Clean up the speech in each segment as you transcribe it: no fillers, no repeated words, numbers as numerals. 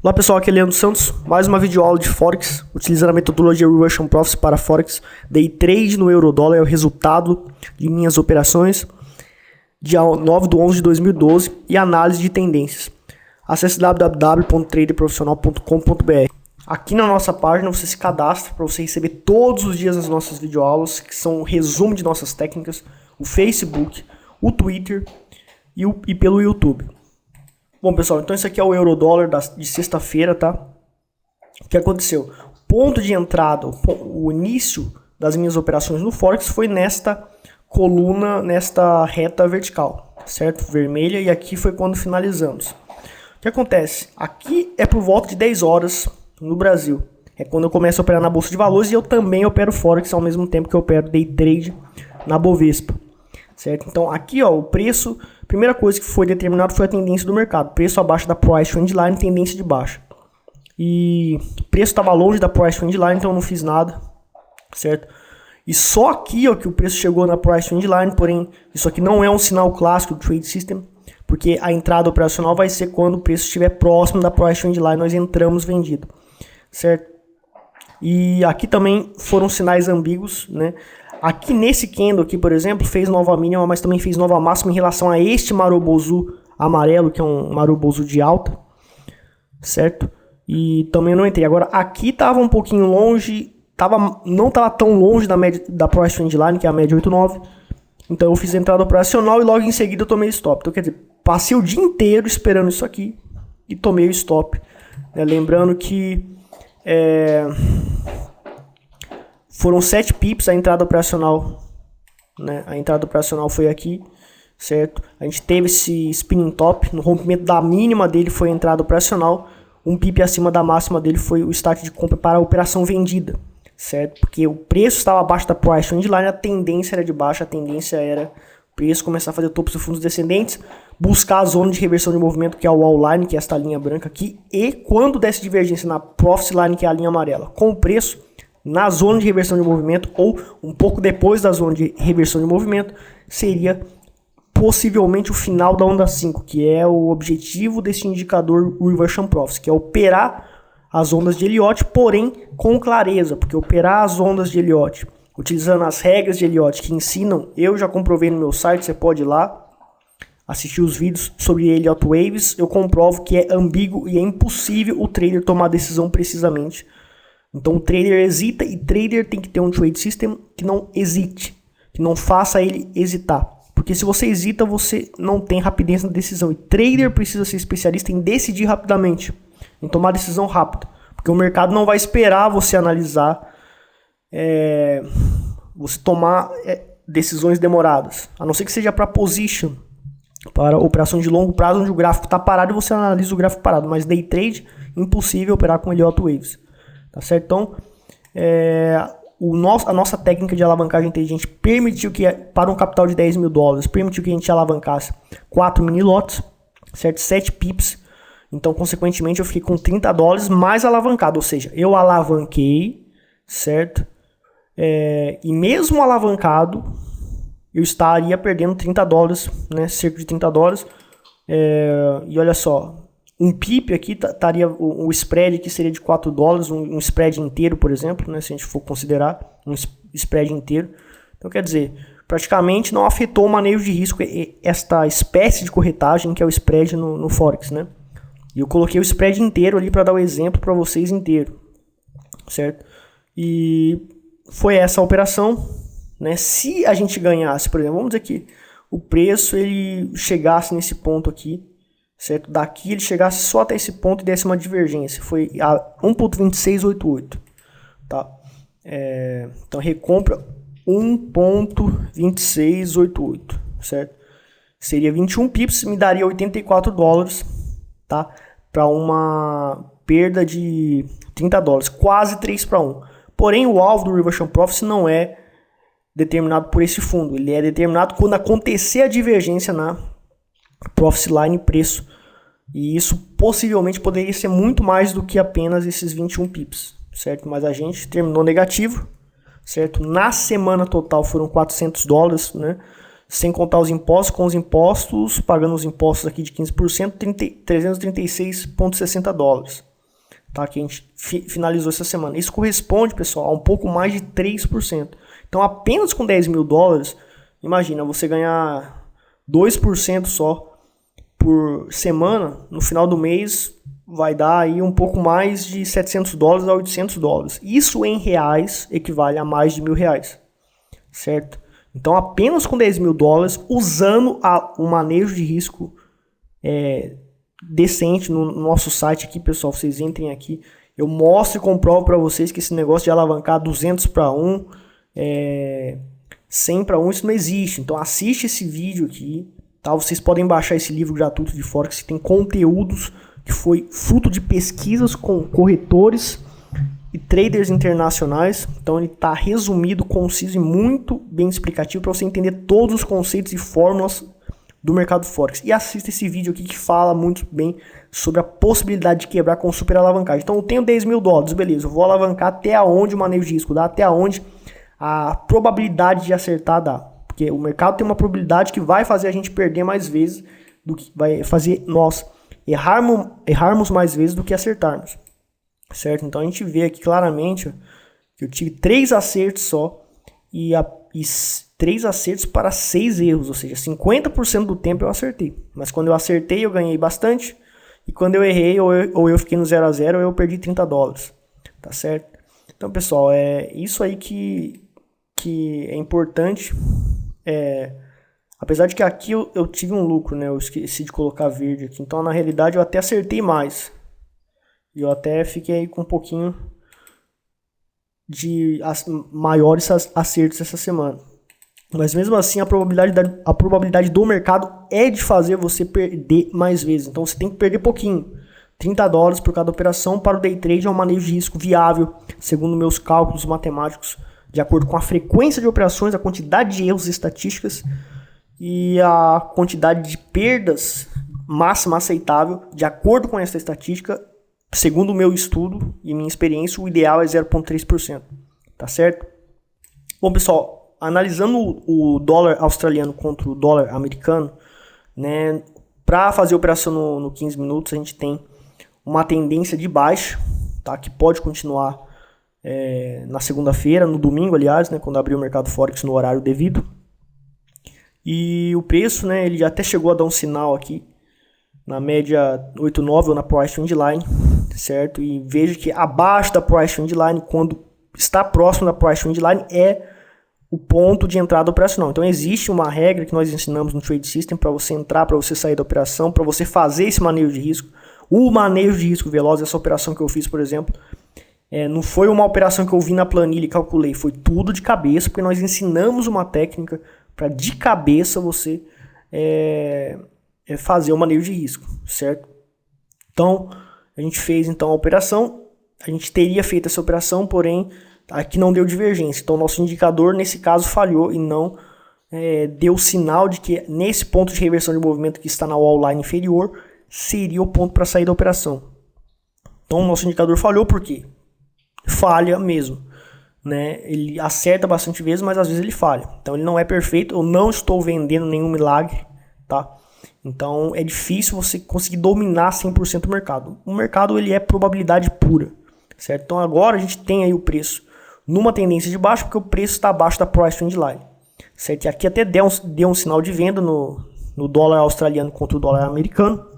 Olá pessoal, aqui é Leandro Santos, mais uma videoaula de Forex, utilizando a metodologia Reversion Profits para Forex. Day Trade no Eurodólar é o resultado de minhas operações, dia 9/11/2012 e análise de tendências. Acesse www.traderprofissional.com.br. Aqui na nossa página você se cadastra para você receber todos os dias as nossas videoaulas, que são um resumo de nossas técnicas, o Facebook, o Twitter e pelo YouTube. Bom, pessoal, então isso aqui é o Eurodólar de sexta-feira, tá? O que aconteceu? Ponto de entrada, o início das minhas operações no Forex foi nesta coluna, nesta reta vertical, certo? Vermelha, e aqui foi quando finalizamos. O que acontece? Aqui é por volta de 10 horas no Brasil. É quando eu começo a operar na Bolsa de Valores e eu também opero Forex ao mesmo tempo que eu opero Day Trade na Bovespa. Certo? Então aqui ó, o preço, primeira coisa que foi determinado foi a tendência do mercado, preço abaixo da Price Trend Line, tendência de baixa. E o preço estava longe da Price Trend Line, então eu não fiz nada, certo? E só aqui ó, que o preço chegou na Price Trend Line, porém isso aqui não é um sinal clássico do Trade System, porque a entrada operacional vai ser quando o preço estiver próximo da Price Trend Line, nós entramos vendido, certo? E aqui também foram sinais ambíguos, né? Aqui nesse candle aqui, por exemplo, fez nova mínima, mas também fez nova máxima em relação a este Marubozu amarelo, que é um Marubozu de alta, certo? E também não entrei. Agora, aqui estava um pouquinho longe, não estava tão longe da média da Price Trend Line, que é a média 89. Então eu fiz a entrada operacional e logo em seguida eu tomei stop. Então quer dizer, passei o dia inteiro esperando isso aqui e tomei o stop. Né? Lembrando que foram 7 pips a entrada operacional, né? A entrada operacional foi aqui, certo? A gente teve esse spinning top, no rompimento da mínima dele foi a entrada operacional, um pip acima da máxima dele foi o start de compra para a operação vendida, certo? Porque o preço estava abaixo da Price Trend Line, a tendência era de baixa, a tendência era o preço começar a fazer topos e fundos descendentes, buscar a zona de reversão de movimento, que é o wall line, que é esta linha branca aqui, e quando desse divergência na profit line, que é a linha amarela, com o preço na zona de reversão de movimento ou um pouco depois da zona de reversão de movimento, seria possivelmente o final da onda 5, que é o objetivo desse indicador Reversion Profits, que é operar as ondas de Elliott, porém com clareza, porque operar as ondas de Elliott utilizando as regras de Elliott que ensinam, eu já comprovei no meu site, você pode ir lá assistir os vídeos sobre Elliott Waves, eu comprovo que é ambíguo e é impossível o trader tomar decisão precisamente. Então o trader hesita e trader tem que ter um trade system que não hesite, que não faça ele hesitar. Porque se você hesita, você não tem rapidez na decisão. E trader precisa ser especialista em decidir rapidamente, em tomar decisão rápida. Porque o mercado não vai esperar você analisar, você tomar decisões demoradas. A não ser que seja para position, para operação de longo prazo, onde o gráfico está parado e você analisa o gráfico parado. Mas day trade, impossível operar com Elliott Waves. Tá certo? Então, a nossa técnica de alavancagem inteligente permitiu que, para um capital de 10 mil dólares, permitiu que a gente alavancasse 4 mini lotes, certo? 7 pips. Então, consequentemente, eu fiquei com 30 dólares mais alavancado. Ou seja, eu alavanquei, certo? E mesmo alavancado, eu estaria perdendo 30 dólares, né? Cerca de 30 dólares. E olha só. Um pip aqui estaria, o spread aqui seria de 4 dólares, um spread inteiro, por exemplo, né, se a gente for considerar um spread inteiro. Então, quer dizer, praticamente não afetou o manejo de risco esta espécie de corretagem que é o spread no Forex, né? E eu coloquei o spread inteiro ali para dar o exemplo para vocês inteiro, certo? E foi essa a operação, né? Se a gente ganhasse, por exemplo, vamos dizer que o preço ele chegasse nesse ponto aqui, certo? Daqui ele chegasse só até esse ponto e desse uma divergência. Foi a 1.2688. Tá? Então recompra 1.2688. Certo? Seria 21 pips, me daria 84 dólares. Tá? Para uma perda de 30 dólares. Quase 3 para 1. Porém, o alvo do Reversion Profits não é determinado por esse fundo. Ele é determinado quando acontecer a divergência na Profit Line preço. E isso possivelmente poderia ser muito mais do que apenas esses 21 pips, certo? Mas a gente terminou negativo, certo? Na semana total foram 400 dólares, né? Sem contar os impostos, com os impostos, pagando os impostos aqui de 15%, 336,60 dólares, tá? Que a gente finalizou essa semana. Isso corresponde, pessoal, a um pouco mais de 3%. Então, apenas com 10 mil dólares, imagina, você ganhar 2% só por semana, no final do mês vai dar aí um pouco mais de 700 dólares a 800 dólares. Isso em reais equivale a mais de R$1.000, certo? Então, apenas com 10 mil dólares, usando um manejo de risco decente no nosso site aqui, pessoal, vocês entrem aqui, eu mostro e comprovo para vocês que esse negócio de alavancar 200 para 1, 100 para 1, isso não existe. Então, assiste esse vídeo aqui, tá? Vocês podem baixar esse livro gratuito de Forex, que tem conteúdos que foi fruto de pesquisas com corretores e traders internacionais. Então ele está resumido, conciso e muito bem explicativo para você entender todos os conceitos e fórmulas do mercado Forex. E assista esse vídeo aqui que fala muito bem sobre a possibilidade de quebrar com super alavancagem. Então eu tenho 10 mil dólares, beleza, eu vou alavancar até onde o manejo de risco dá, até onde a probabilidade de acertar dá. Porque o mercado tem uma probabilidade que vai fazer a gente perder mais vezes, do que vai fazer nós errarmos mais vezes do que acertarmos, certo? Então a gente vê aqui claramente, ó, que eu tive 3 acertos só e 3 acertos para 6 erros, ou seja, 50% do tempo eu acertei. Mas quando eu acertei eu ganhei bastante, e quando eu errei ou eu fiquei no 0 a 0 eu perdi 30 dólares, tá certo? Então, pessoal, é isso aí que é importante. Apesar de que aqui eu tive um lucro, né? Eu esqueci de colocar verde aqui. Então, na realidade, eu até acertei mais. E eu até fiquei com um pouquinho de maiores acertos essa semana. Mas mesmo assim, a probabilidade do mercado é de fazer você perder mais vezes. Então, você tem que perder pouquinho. 30 dólares por cada operação. Para o day trade é um manejo de risco viável, segundo meus cálculos matemáticos, de acordo com a frequência de operações, a quantidade de erros estatísticas e a quantidade de perdas máxima aceitável. De acordo com essa estatística, segundo o meu estudo e minha experiência, o ideal é 0,3%, tá certo? Bom, pessoal, analisando o dólar australiano contra o dólar americano, né, para fazer a operação no 15 minutos, a gente tem uma tendência de baixa, tá, que pode continuar na segunda-feira, no domingo, aliás, né, quando abrir o mercado Forex no horário devido. E o preço, né, ele já até chegou a dar um sinal aqui na média 8,9 ou na Price Trend Line, certo? E vejo que abaixo da Price Trend Line, quando está próximo da Price Trend Line, é o ponto de entrada operacional. Então existe uma regra que nós ensinamos no Trade System para você entrar, para você sair da operação, para você fazer esse manejo de risco. O manejo de risco veloz, essa operação que eu fiz, por exemplo, não foi uma operação que eu vi na planilha e calculei, foi tudo de cabeça, porque nós ensinamos uma técnica para de cabeça você fazer o manejo de risco, certo? Então, a gente fez então a operação, a gente teria feito essa operação, porém, aqui não deu divergência. Então, nosso indicador, nesse caso, falhou e não deu sinal de que nesse ponto de reversão de movimento que está na wall line inferior, seria o ponto para sair da operação. Então, o nosso indicador falhou por quê? Falha mesmo, né? Ele acerta bastante vezes, mas às vezes ele falha. Então ele não é perfeito, eu não estou vendendo nenhum milagre, tá? Então é difícil você conseguir dominar 100% o mercado. O mercado ele é probabilidade pura, certo? Então agora a gente tem aí o preço numa tendência de baixo, porque o preço está abaixo da Price Trend Line, certo? E aqui até deu um sinal de venda no dólar australiano contra o dólar americano.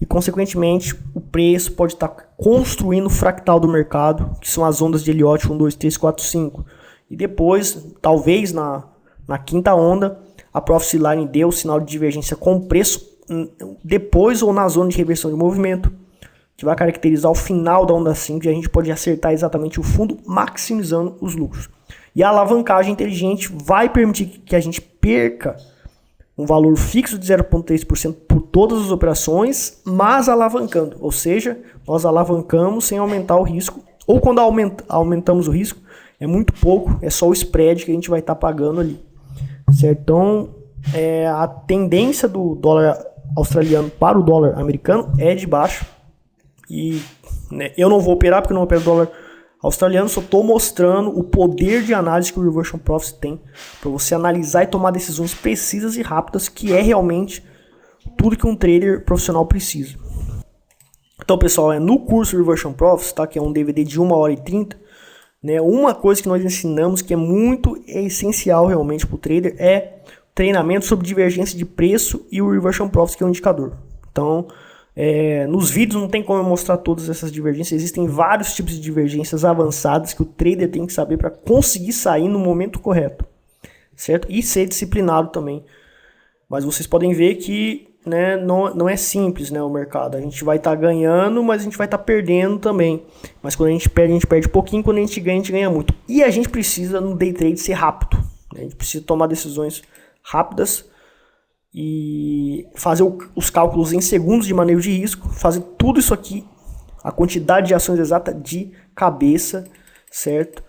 E, consequentemente, o preço pode estar construindo o fractal do mercado, que são as ondas de Elliott 1, 2, 3, 4, 5. E depois, talvez na quinta onda, a Profit Line dê o sinal de divergência com o preço depois ou na zona de reversão de movimento, que vai caracterizar o final da onda 5 e a gente pode acertar exatamente o fundo, maximizando os lucros. E a alavancagem inteligente vai permitir que a gente perca um valor fixo de 0,3% por todas as operações, mas alavancando. Ou seja, nós alavancamos sem aumentar o risco. Ou quando aumentamos o risco, é muito pouco, é só o spread que a gente vai estar pagando ali. Certo? Então, a tendência do dólar australiano para o dólar americano é de baixo. E né, eu não vou operar porque eu não opero dólar australiano, só estou mostrando o poder de análise que o Reversion Profit tem para você analisar e tomar decisões precisas e rápidas, que é realmente tudo que um trader profissional precisa. Então, pessoal, no curso Reversion Profits, tá? Que é um DVD de 1h30, né? Uma coisa que nós ensinamos que é essencial realmente para o trader é treinamento sobre divergência de preço e o Reversion Profits, que é um indicador. Então, nos vídeos não tem como eu mostrar todas essas divergências. Existem vários tipos de divergências avançadas que o trader tem que saber para conseguir sair no momento correto, certo? E ser disciplinado também. Mas vocês podem ver que, né, não é simples, né, o mercado. A gente vai estar ganhando, mas a gente vai estar perdendo também. Mas quando a gente perde pouquinho. Quando a gente ganha muito. E a gente precisa, no day trade, ser rápido, né? A gente precisa tomar decisões rápidas e fazer os cálculos em segundos de manejo de risco. Fazer tudo isso aqui, a quantidade de ações exata de cabeça, certo?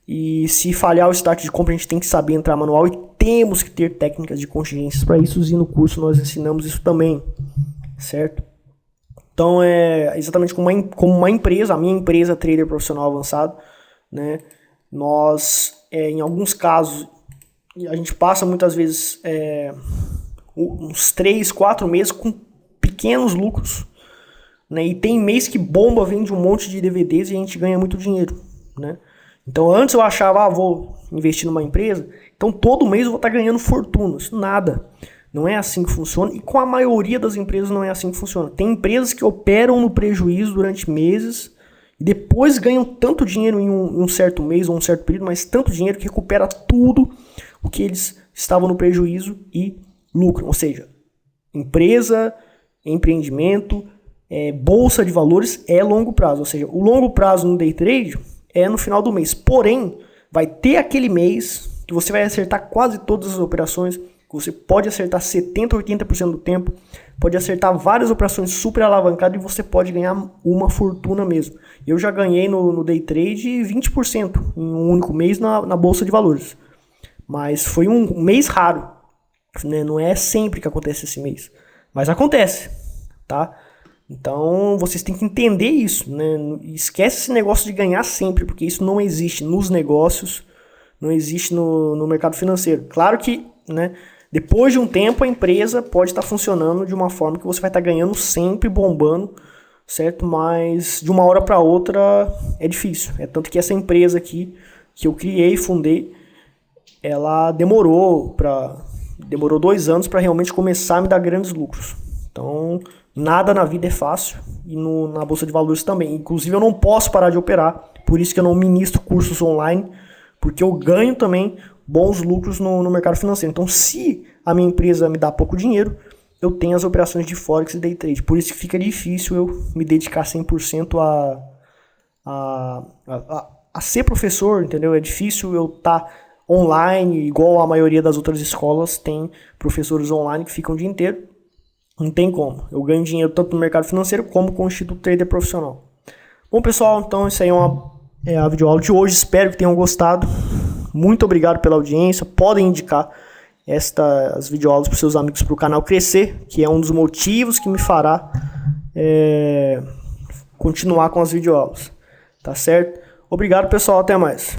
E se falhar o start de compra, a gente tem que saber entrar manual e temos que ter técnicas de contingências para isso, e no curso nós ensinamos isso também, certo? Então é exatamente como uma empresa, a minha empresa Trader Profissional Avançado, né? Nós, em alguns casos, a gente passa muitas vezes uns 3, 4 meses com pequenos lucros, né? E tem mês que bomba, vende um monte de DVDs e a gente ganha muito dinheiro, né? Então antes eu achava, vou investir numa empresa, então todo mês eu vou estar ganhando fortunas. Nada. Não é assim que funciona, e com a maioria das empresas não é assim que funciona. Tem empresas que operam no prejuízo durante meses e depois ganham tanto dinheiro em um certo mês ou um certo período, mas tanto dinheiro que recupera tudo o que eles estavam no prejuízo e lucram. Ou seja, empresa, empreendimento, bolsa de valores é longo prazo. Ou seja, o longo prazo no day trade é no final do mês. Porém, vai ter aquele mês que você vai acertar quase todas as operações, que você pode acertar 70%, 80% do tempo, pode acertar várias operações super alavancadas e você pode ganhar uma fortuna mesmo. Eu já ganhei no day trade 20% em um único mês na bolsa de valores. Mas foi um mês raro, né? Não é sempre que acontece esse mês, mas acontece, tá? Então vocês têm que entender isso, né? Esquece esse negócio de ganhar sempre, porque isso não existe nos negócios, não existe no mercado financeiro. Claro que, né, depois de um tempo a empresa pode estar funcionando de uma forma que você vai estar ganhando sempre, bombando, certo? Mas de uma hora para outra é difícil. É tanto que essa empresa aqui que eu criei, fundei, ela demorou 2 anos para realmente começar a me dar grandes lucros. Então nada na vida é fácil, e na Bolsa de Valores também. Inclusive eu não posso parar de operar, por isso que eu não ministro cursos online, porque eu ganho também bons lucros no mercado financeiro. Então se a minha empresa me dá pouco dinheiro, eu tenho as operações de Forex e Day Trade. Por isso que fica difícil eu me dedicar 100% a ser professor, entendeu? É difícil eu estar online, igual a maioria das outras escolas tem professores online que ficam o dia inteiro. Não tem como. Eu ganho dinheiro tanto no mercado financeiro como com o Instituto Trader Profissional. Bom, pessoal, então isso aí é a videoaula de hoje. Espero que tenham gostado. Muito obrigado pela audiência. Podem indicar estas videoaulas para os seus amigos, para o canal crescer, que é um dos motivos que me fará continuar com as videoaulas. Tá certo? Obrigado, pessoal. Até mais.